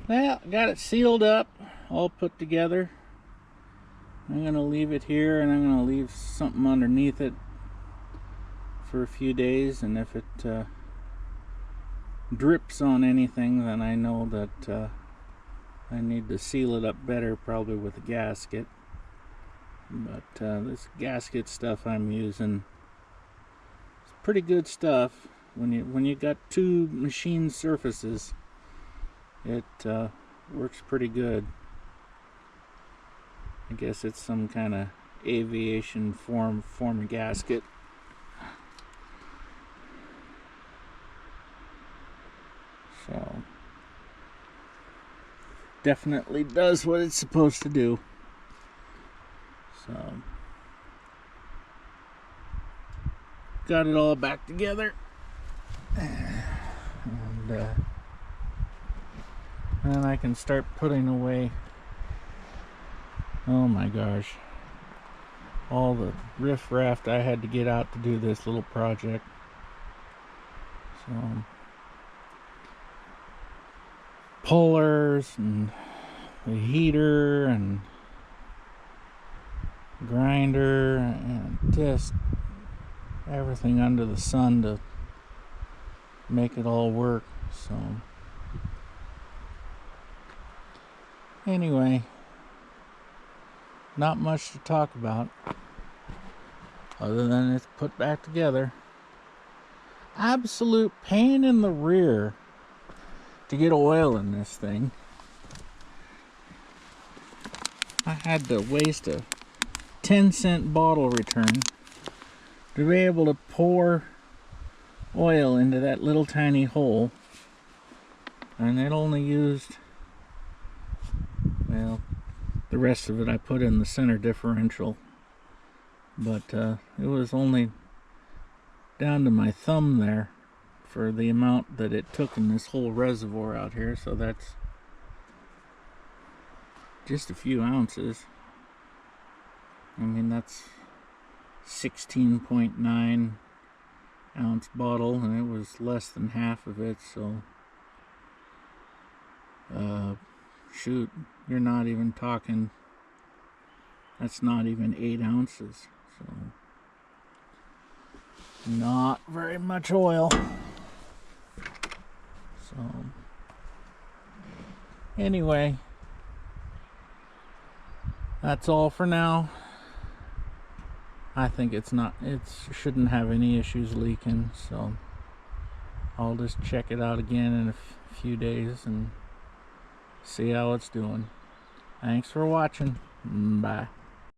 Well, got it sealed up, all put together. I'm gonna leave it here, and I'm gonna leave something underneath it for a few days, and if it drips on anything, then I know that I need to seal it up better, probably with a gasket. But this gasket stuff I'm using, it's pretty good stuff. When you got two machine surfaces, it works pretty good. I guess it's some kind of aviation form of gasket. So definitely does what it's supposed to do. So got it all back together, and then I can start putting away, oh my gosh, all the riff-raff I had to get out to do this little project. So pullers and the heater and grinder and just everything under the sun to make it all work. So anyway, not much to talk about other than it's put back together. Absolute pain in the rear to get oil in this thing. I had to waste a 10-cent bottle return to be able to pour oil into that little tiny hole, and it only used, well, the rest of it I put in the center differential, but it was only down to my thumb there for the amount that it took in this whole reservoir out here. So that's just a few ounces. I mean, that's 16.9 ounce bottle, and it was less than half of it. So shoot, you're not even talking, that's not even 8 ounces. So not very much oil. So anyway, that's all for now. I think it shouldn't have any issues leaking, so I'll just check it out again in a few days and see how it's doing. Thanks for watching. Bye.